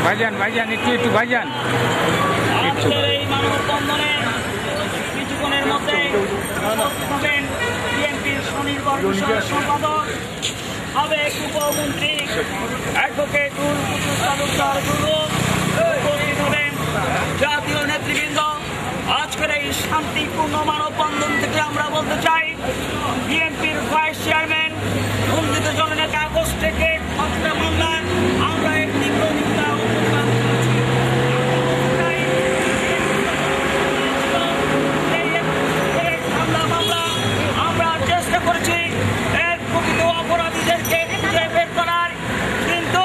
ভাইজান ভাইজান একটু ভাইজান আজকের এই মানববন্ধনে কিছুক্ষণের মধ্যে হবেন বিএনপির স্বনির্ভর বিষয়ক সম্পাদক সাবেক উপমন্ত্রী অ্যাডভোকেট তালুকদার উপস্থিত হবেন। জাতীয় নেতৃবৃন্দ, আজকের এই শান্তিপূর্ণ মানববন্ধন থেকে আমরা বলতে চাই, বিএনপির ভাইস চেয়ারম্যান বন্ধিত জননেতা আগস্ট থেকে হত্যা মামলায় আমরা একটি প্রতিজ্ঞা আমরা চেষ্টা করেছি এর প্রকৃত অপরাধীদেরকে খুঁজে বের করার, কিন্তু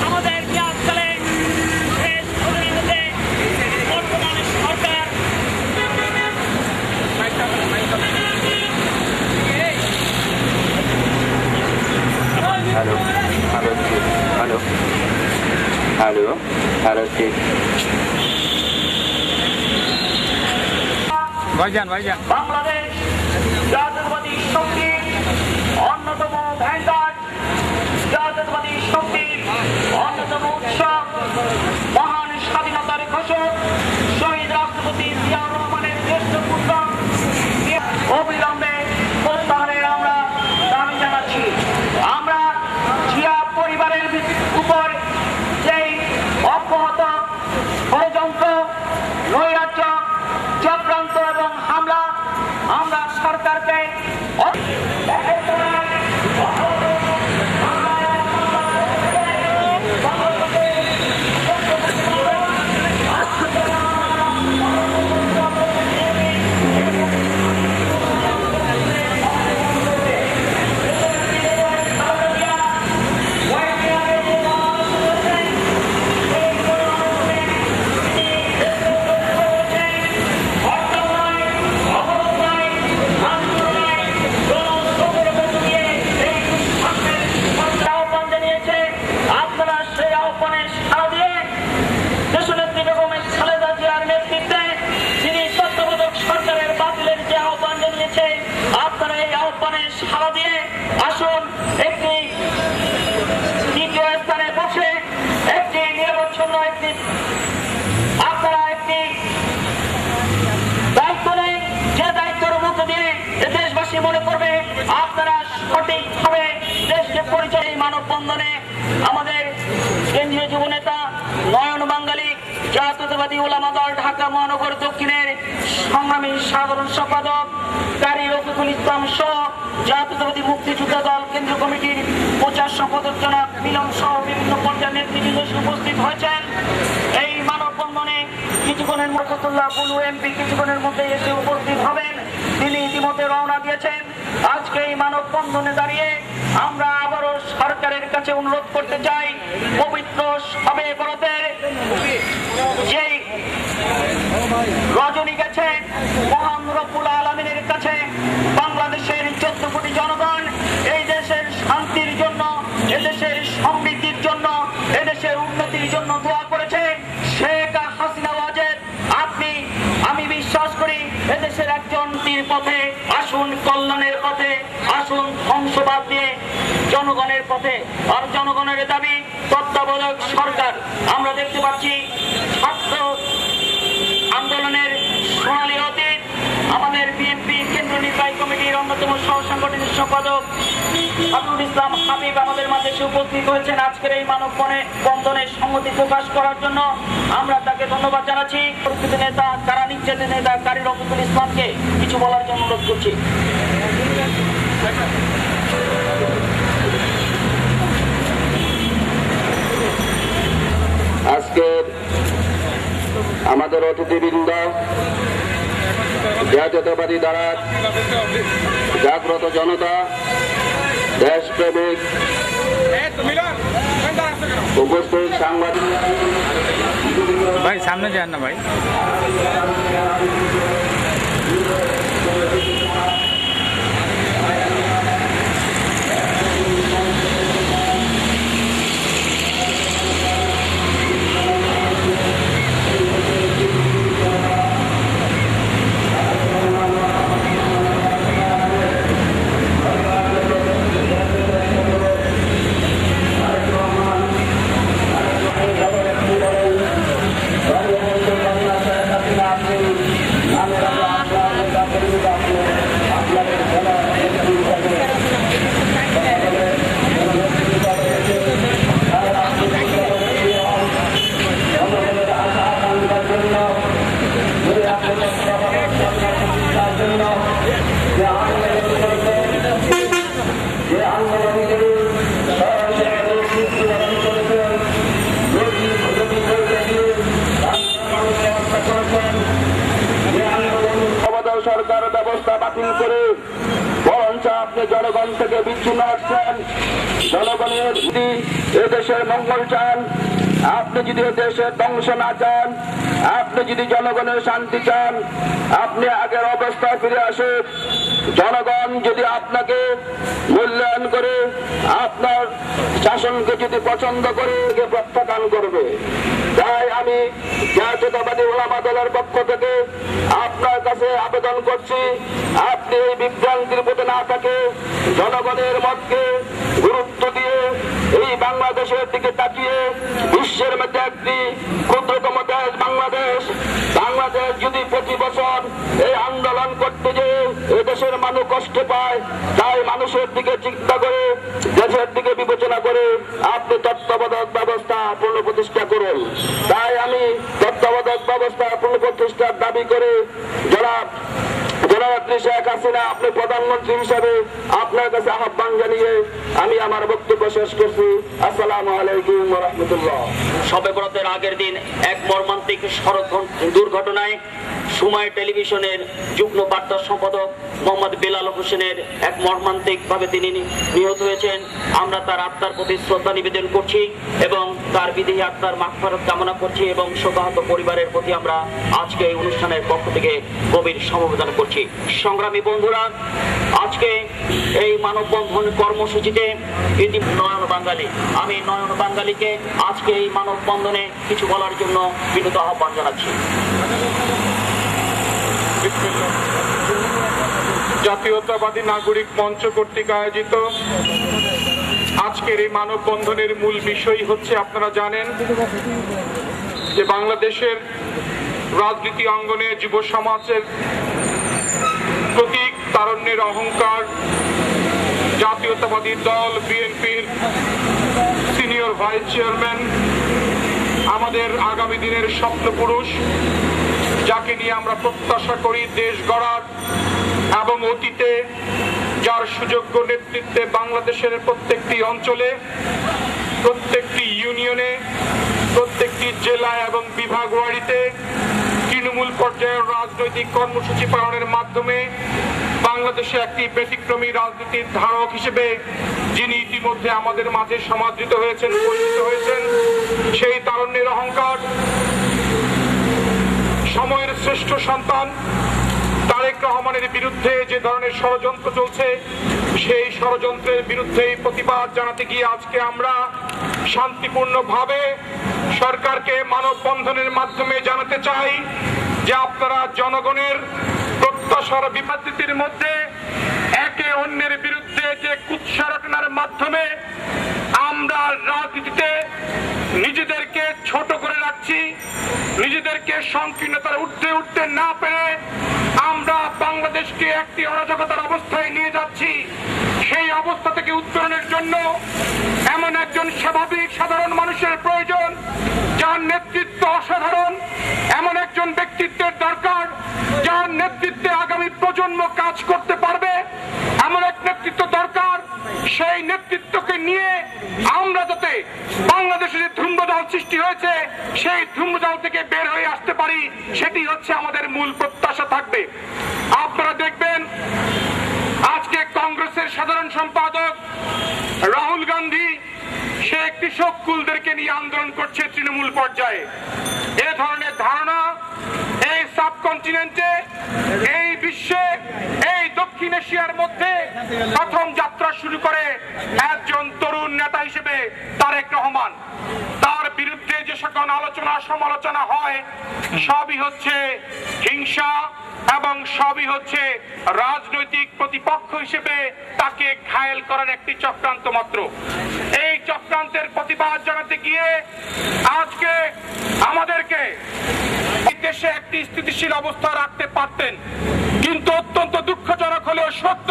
আমাদের মেয়াদকালে বর্তমান সরকার hello hello hello hello hello ঠিক ভাইজান ভাইজান বাংলাদেশ জাতীয়তাবাদী শক্তির অন্যতম ভ্যানগার্ড, জাতীয়তাবাদী শক্তির অন্যতম উৎসব, মহান স্বাধীনতার ঘোষক শহীদ রাষ্ট্রপতি জিয়াউর রহমানের জ্যেষ্ঠ পুত্র অবিলম্বে প্রত্যাহারের আমরা দাবি জানাচ্ছি। আমরা জিয়া পরিবারের উপর যেই অব্যাহত ষড়যন্ত্র, নৈরাজ্য, চক্রান্ত এবং হামলা, আমরা সরকারকে আপনারা এই আহ্বানে সাড়া দিয়ে আসুন, একটি দ্বিতীয় স্থানে বসে একটি নিরবচ্ছিন্ন একটি আপনারা একটি দায়িত্ব নেই, যে দায়িত্বের মধ্য দিয়ে দেশবাসী মনে করবে আপনারা সঠিকভাবে দেশকে পরিচয়। এই মানববন্ধনে আমাদের কেন্দ্রীয় যুব নেতা নয়ন বাঙ্গালী, জাতীয়তাবাদী ওলামা দল ঢাকা মহানগর দক্ষিণের সংগ্রামী সাধারণ সম্পাদক কারি রফিকুল ইসলাম সহ জাতীয়তাবাদী মুক্তিযোদ্ধা দল কেন্দ্রীয় কমিটির প্রচার সম্পাদক জনাব মিলন সহ বিভিন্ন পর্যায়ের নেতৃবৃন্দ উপস্থিত হয়েছেন। এই মানববন্ধনে কিছুক্ষণের মরকতুল্লাহ বুলু এমপি কিছুক্ষণের মধ্যে এসে উপস্থিত হবেন। তিনি ইতিমধ্যে রওনা দিয়েছেন। আজকে এই মানববন্ধনে দাঁড়িয়ে আমরা আবারও সরকারের কাছে অনুরোধ করতে চাই, পবিত্র শবে বরাতের যেই রজনী গেছে, মহান রব্বুল আলামিনের কাছে বাংলাদেশের 14 কোটি জনগণ এই দেশের শান্তির জন্য, এদেশের সমৃদ্ধির জন্য, এদেশের উন্নতির জন্য দোয়া করেছে। শেখ হাসিনা ওয়াজেদ, আপনি আমি বিশ্বাস করি এদেশের একজন তীর পথে আসুন, কল্যাণের পথে আসুন, ধ্বংসবাদ দিয়ে জনগণের পথে। আর জনগণের দাবি তত্ত্বাবধায়ক সরকার। আমরা দেখতে পাচ্ছি ছাত্র আন্দোলনের সোনালী অতীত, আমাদের বিএনপি কেন্দ্রীয় নির্বাহী কমিটির অন্যতম সহ সাংগঠনিক সম্পাদক হাবিবুল ইসলাম হাবিব আমাদের মাঝে এসে উপস্থিত হয়েছেন আজকের এই মানববন্ধনে সংহতি প্রকাশ করার জন্য। আমরা তাকে ধন্যবাদ জানাচ্ছি। পরিচিত নেতা কারা নির্যাতিত নেতা কারি রফিকুল ইসলামকে কিছু বলার জন্য অনুরোধ করছি। আজকের আমাদের অতিথিবৃন্দ, জাতীয়তাবাদী দ্বারা জাগ্রত জনতা, দেশপ্রেমিক উপস্থিত সাংবাদিক ভাই, সামনে যান না ভাই। আন্দোলনকে সরাসরি সৃষ্টি করেছেন সরকার ব্যবস্থা বাতিল করে বরঞ্চ আপনি জনগণ থেকে বিচ্ছিন্ন হচ্ছেন। জনগণের যদি এদেশের মঙ্গল চান, আপনি যদি দেশের ধ্বংস না চান, আপনি যদি জনগণের শান্তি চান, আপনি আগের অবস্থায় ফিরে আসুন। জনগণ যদি আপনাকে মূল্যায়ন করে, আপনার শাসনকে যদি পছন্দ করে, প্রত্যাখ্যান করবে। তাই আমি জাতীয়তাবাদী ওলামা দলের পক্ষ থেকে আপনার কাছে আবেদন করছি, আপনি এই বিভ্রান্তির মধ্যে না থাকে জনগণের মতকে গুরুত্ব দিয়ে এই বাংলাদেশের দিকে তাকিয়ে বিশ্বের মধ্যে একটি ক্ষুদ্রতম দেশ বাংলাদেশ, বাংলাদেশ যদি প্রতি বছর এই আন্দোলন করতে যে দেশের মানুষ কষ্ট পায়, তাই মানুষের দিকে চিন্তা করে দেশের দিকে বিবেচনা করে আপনি তত্ত্বাবধায়ক ব্যবস্থা পুনঃপ্রতিষ্ঠা করুন। তাই আমি তত্ত্বাবধায়ক ব্যবস্থা পুনঃপ্রতিষ্ঠার দাবি করে জনাব শেখ হাসিনা, আপনি প্রধানমন্ত্রী হিসাবে আপনার কাছে আহ্বান জানিয়ে আমি আমার বক্তব্য শেষ করছি। আসসালামু আলাইকুম ওয়া রাহমাতুল্লাহ। শবে বরাতের আগের দিন এক মর্মান্তিক সড়ক দুর্ঘটনায় সময় টেলিভিশনের যুগ্ম বার্তা সম্পাদক মোহাম্মদ বেলাল হোসেনের এক মর্মান্তিক ভাবে তিনি নিহত হয়েছেন। আমরা তার আত্মার প্রতি শ্রদ্ধা নিবেদন করছি এবং তার বিদেহী আত্মার মাগফিরাত কামনা করছি এবং শোকাহত পরিবারের প্রতি আমরা আজকে এই অনুষ্ঠানের পক্ষ থেকে গভীর সমবেদনা করছি। সংগ্রামী বন্ধুরা, আজকে এই মানববন্ধন কর্মসূচিতে নয়ন বাঙালি, আমি নয়ন বাঙালিকে আজকে এই মানববন্ধনে কিছু বলার জন্য বিনীত আহ্বান জানাচ্ছি। জাতীয়তাবাদী নাগরিক মঞ্চ কর্তৃক আয়োজিত আজকের এই মানববন্ধনের মূল বিষয় হচ্ছে, আপনারা জানেন যে বাংলাদেশের রাজনীতি অঙ্গনে যুব সমাজের প্রতীক, তারুণ্যের অহংকার, জাতীয়তাবাদী দল বিএনপির সিনিয়র ভাইস চেয়ারম্যান, আমাদের আগামী দিনের স্বপ্নপুরুষ, যাকে নিয়ে আমরা প্রত্যাশা করি দেশ গড়ার এবং অতীতে যার সুযোগ্য নেতৃত্বে বাংলাদেশের প্রত্যেকটি অঞ্চলে, প্রত্যেকটি ইউনিয়নে, প্রত্যেকটি জেলা এবং বিভাগ ওয়ারিতে তৃণমূল পর্যায়ের রাজনৈতিক কর্মসূচি পালনের মাধ্যমে বাংলাদেশে একটি ব্যতিক্রমী রাজনীতির ধারক হিসেবে যিনি ইতিমধ্যে আমাদের মাঝে সমাদৃত হয়েছেন, পরিচিত হয়েছেন, সেই তারুণ্যের অহংকার, সময়ের শ্রেষ্ঠ সন্তান তারেক রহমানের বিরুদ্ধে যে ধরনের ষড়যন্ত্র চলছে, সেই ষড়যন্ত্রের বিরুদ্ধে প্রতিবাদ জানাতে গিয়ে আজকে আমরা শান্তিপূর্ণভাবে সরকারকে মানববন্ধনের মাধ্যমে জানাতে চাই যে আপনারা জনগণের প্রত্যাশার বিভ্রান্তির মধ্যে একে অন্যের বিরুদ্ধে যে কুৎসা রটনার মাধ্যমে আমরা রাজনীতিতে নিজেদেরকে ছোট করে রাখছি, নিজেদেরকে সংকীর্ণতার ঊর্ধ্বে উঠতে না পেরে আমরা বাংলাদেশকে একটি অরাজকতার অবস্থায় নিয়ে যাচ্ছি। সেই অবস্থা থেকে উত্তরণের জন্য এমন একজন স্বাভাবিক সাধারণ মানুষের প্রয়োজন, যার নেতৃত্ব অসাধারণ, এমন একজন ব্যক্তিত্বের দরকার যার নেতৃত্বে আগামী প্রজন্ম কাজ করতে পারবে, এমন এক নেতৃত্ব দরকার। সেই নেতৃত্বকে নিয়ে আমরা যাতে বাংলাদেশে যে ধূম্রজাল সৃষ্টি হয়েছে সেই ধূম্রজাল থেকে বের হয়ে আসতে পারি, সেটি হচ্ছে আমাদের মূল প্রত্যাশা থাকবে। আপনারা দেখবেন আজকে কংগ্রেসের সাধারণ সম্পাদক রাহুল গান্ধী সে একটি শকুলদেরকে নিয়ে আন্দোলন করছে তৃণমূল পর্যায়ে। এ ধরনের ধারণা এই সাবকন্টিনেন্টে, এই বিশ্বে, এই দক্ষিণ এশিয়ার মধ্যে প্রথম যাত্রা শুরু করে একজন তরুণ নেতা হিসেবে তারেক রহমান। তার বিরুদ্ধে যে সকল আলোচনা সমালোচনা হয় সবই হচ্ছে হিংসা এবং সবই হচ্ছে রাজনৈতিক প্রতিপক্ষ হিসেবে তাকে ঘায়েল করার একটি চক্রান্ত মাত্র। এই চক্রান্তের প্রতিবাদ জানাতে গিয়ে আজকে আমাদেরকে দেশে একটি স্থিতিশীল অবস্থা রাখতে পারতেন, কিন্তু অত্যন্ত দুঃখজনক হলেও সত্য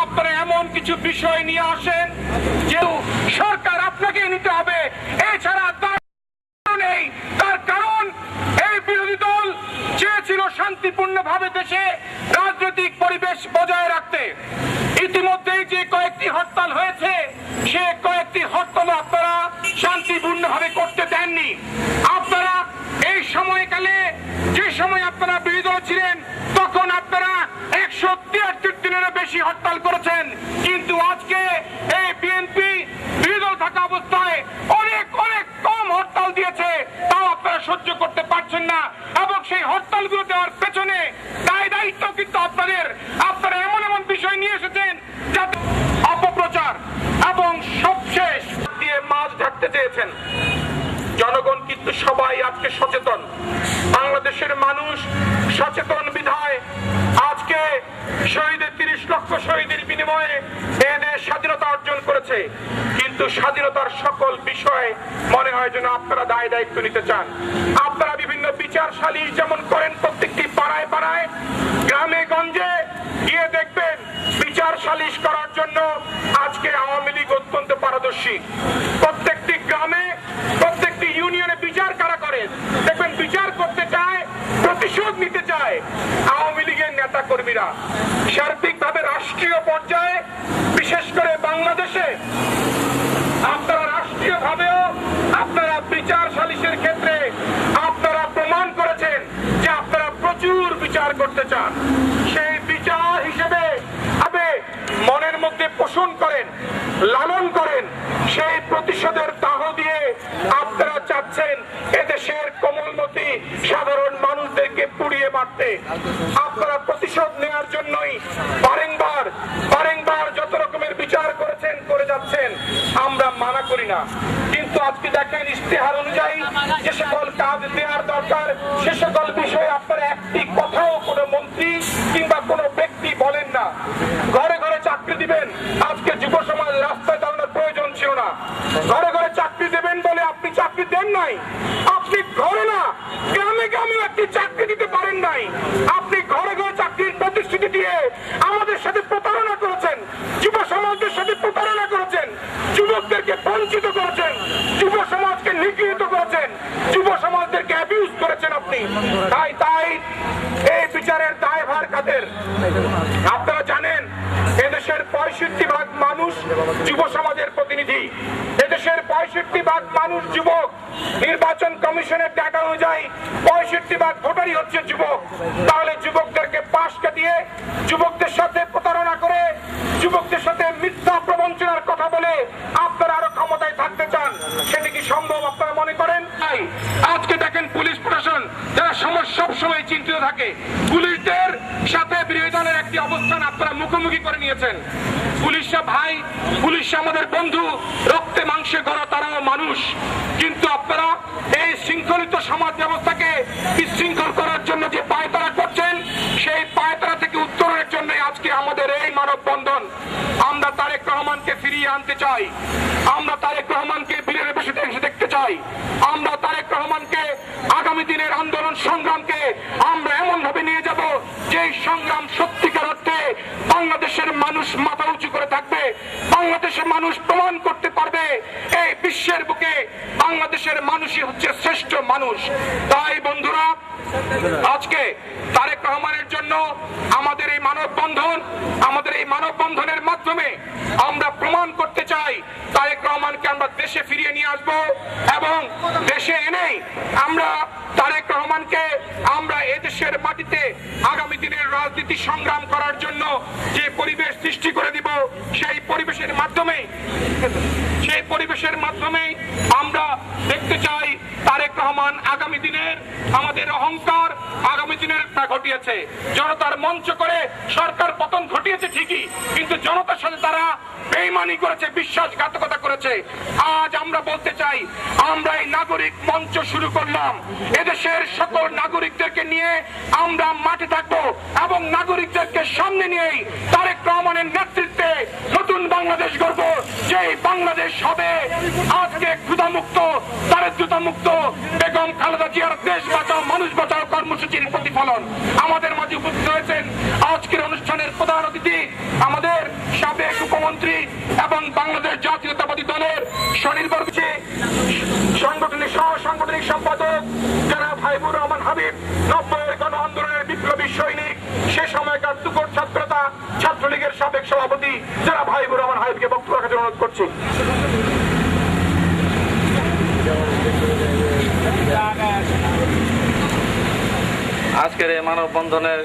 আপনারা এমন কিছু বিষয় নিয়ে আসেন যে সরকার আপনাকে নিতে হবে, এছাড়া নেই। তার কারণ এই বিরোধী দল চেয়েছিল শান্তিপূর্ণভাবে দেশে রাজনৈতিক পরিবেশ বজায় রাখতে। ইতিমধ্যেই যে কয়েকটি হরতাল হয়েছে, সে কয়েকটি হরতাল আপনারা শান্তিপূর্ণভাবে করতে দেননি। আপনারা এই সময়কালে, যে সময় আপনারা বিরোধী দল ছিলেন, তখন আপনারা 173 দিনেরও বেশি হরতাল করেছেন। কিন্তু আজকে এই বিএনপি বিরোধী দল থাকা অবস্থায় অনেক অনেক কম হরতাল দিয়েছে, তাও আপনারা সহ্য করতে পারছেন না। এবং সেই হরতালগুলো দেওয়ার পেছনে দায়িত্ব কিন্তু আপনাদের। আপনারা এমন এমন বিষয় নিয়ে এসেছেন যাতে অপপ্রচার এবং সবশেষ দিয়ে মাছ ঢাকতে চেয়েছেন। জনগণ কিন্তু সবাই আজকে সচেতন, বাংলাদেশের মানুষ সচেতন বিধায় আজকে শহীদের 30 লক্ষ শহীদের বিনিময়ে এদের স্বাধীনতা অর্জন করেছে। কিন্তু স্বাধীনতার সকল বিষয়ে মনে হয় যেন আপনারা দায়িত্ব নিতে চান। আপনারা বিভিন্ন বিচার সালিশ যেমন করেন প্রত্যেকটি পাড়ায় পাড়ায়, গ্রামে গঞ্জে গিয়ে দেখবেন বিচার সালিশ করার জন্য আজকে আওয়ামী লীগ অত্যন্ত পারদর্শী। প্রত্যেকটি গ্রামে, প্রত্যেকটি ইউনিয়নে বিচার কারা করে দেখবেন, বিচার করতে চায়, প্রতিশোধ নিতে চায় আওয়ামী লীগের নেতা কর্মীরা। সার্বিকভাবে রাষ্ট্রীয় পর্যায়ে, বিশেষ করে বাংলাদেশে আপনারা রাষ্ট্রীয়ভাবেও আপনারা বিচার সালিশের ক্ষেত্রে আপনারা প্রমাণ করেছেন যে আপনারা প্রচুর বিচার করতে চান। সেই বিচার হিসেবে মনের মধ্যে পোষণ করেন, লালন করেন, সেই প্রতিশোধের দাহ দিয়ে আপনারা চাচ্ছেন এদেশের কোমলমতি সাধারণ মানুষদেরকে পুড়িয়ে মারতে। আপনারা প্রতিশোধ নেওয়ার জন্যই বারংবার যত রকমের বিচার করেছেন, করে যাচ্ছেন, আমরা মানা করি না। কিন্তু আজকে দেখেন ইশতেহার অনুযায়ী যে সকল কাজ দেওয়ার দরকার, সে সকল বিষয়ে আপনারা একটি কথাও কোনো মন্ত্রী কিংবা কোনো ব্যক্তি বলেন না। ঘরে ঘরে চাকরি দিবেন, আজকে যুব সমাজ রাস্তায় দাঁড়ানোর প্রয়োজন ছিল না। ঘরে ঘরে চাকরি দেবেন বলে আপনি চাকরি দেন নাই। আপনি ঘরে না, গ্রামে গ্রামেও একটি চাকরি দিতে পারেন নাই। আপনি ঘরে ঘরে চাকরির প্রতিশ্রুতি দিয়ে আমাদের সাথে প্রতারণা করেছেন, যুব সমাজের সাথে প্রতারণা করেছেন, যুবকদেরকে বঞ্চিত করেছেন, যুব সমাজকে নিগৃহীত করেছেন, যুব সমাজদেরকে অ্যাবিউজ করেছেন আপনি। তাই এই বিচারের দায়ভার কাদের? আপনারা জানেন এদেশের 65% মানুষ যুব সমাজের প্রতিনিধি। এদেশের 65% মানুষ যুবক। নির্বাচন কমিশনের ডাটা অনুযায়ী 65% ভোটারই হচ্ছে যুবক। তাহলে যুবকদেরকে পাশ কাটিয়ে, যুবকদের সাথে প্রতারণা করে, যুবকদের সাথে মিথ্যা প্রবঞ্চনার কথা বলে আপনারা আরো ক্ষমতায় থাকতে চান, সেটা কি সম্ভব আপনারা মনে করেন? আজকে দেখেন পুলিশ প্রশাসন যারা সব সময় চিন্তিত থাকে, পুলিশদের সাথে বিরোধী দলের একটি অবস্থান আপনারা মুখোমুখি করে নিয়েছেন। পুলিশরা ভাই, পুলিশ আমাদের বন্ধু, রক্তে মাংসে গড়া তারাও মানুষ। কিন্তু আপনারা এই শৃঙ্খলিত সমাজ ব্যবস্থাকে বিশৃঙ্খল করার জন্য যে পায়তারা করছেন, সেই পায়তারা থেকে উত্তরণের জন্য আজকে আমাদের এই মানববন্ধন। আমরা তারেক রহমানকে ফিরিয়ে আনতে চাই, আমরা তারেক রহমানকে বীরের বেশি দেখতে চাই, আমরা তারেক রহমানকে আগামী দিনের আন্দোলন সংগ্রামকে আমরা এমন ভাবে নিয়ে যাব যে সংগ্রাম সত্যিকার অর্থে বাংলাদেশের মানুষ মাথা উঁচু করে থাকবে। বাংলাদেশের মানুষ প্রমাণ করতে পারবে এই বিশ্বের বুকে বাংলাদেশের মানুষই হচ্ছে শ্রেষ্ঠ মানুষ। তাই বন্ধুরা, আজকে তারেক রহমানের জন্য আমাদের এই মানববন্ধনের মাধ্যমে আমরা প্রমাণ করতে চাই তারেক রহমানকে আমরা দেশে ফিরিয়ে নিয়ে আসবো, এবং দেশে এনেই আমরা তারেক রহমানকে আমরা এদেশের মাটিতে আগামী দিনের রাজনীতি সংগ্রাম করার জন্য যে পরিবেশ সৃষ্টি করে দিব, সেই পরিবেশের মাধ্যমে আমরা দেখতে চাই তারেক রহমান আগামী দিনের আমাদের অহংকার, আগামী দিনের ঘটিয়েছে। জনতার মঞ্চ করে সরকার পতন ঘটিয়েছে ঠিকই, কিন্তু জনতার সাথে তারা বেঈমানি করেছে, বিশ্বাসঘাতকতা করেছে। আজ আমরা বলতে চাই, আমরা এই নাগরিক মঞ্চ শুরু করলাম, এদেশের সকল নাগরিকদেরকে নিয়ে আমরা মাঠে থাকবো, এবং নাগরিকদেরকে সামনে নিয়েই তারেক রহমানের নেতৃত্বে নতুন বাংলাদেশ গড়ব, যেই বাংলাদেশ হবে আজকে ক্ষুধামুক্ত, দারিদ্রতামুক্ত, বেগম খালেদা জিয়ার দেশ বাঁচাও মানুষ বাঁচাও কর্মসূচির প্রতিফলন। আমাদের মাঝে উপস্থিত হয়েছেন আজকের অনুষ্ঠানের প্রধান অতিথি আমাদের সাবেক উপমন্ত্রী এবং বাংলাদেশ জাতীয়তাবাদী দলের স্বনির্ভর সাংগঠনিক সম্পাদক জনাব হাবিবুর রহমান হাবিব, 90-এর গণ আন্দোলনের বিপ্লবী সৈনিক, সে সময়কার তুখোড় ছাত্রলীগের সাবেক সভাপতি যারা হাবিবুর রহমান হাবিবকে বক্তব্য রাখার জন্য অনুরোধ করছি। আজকের এই মানববন্ধনের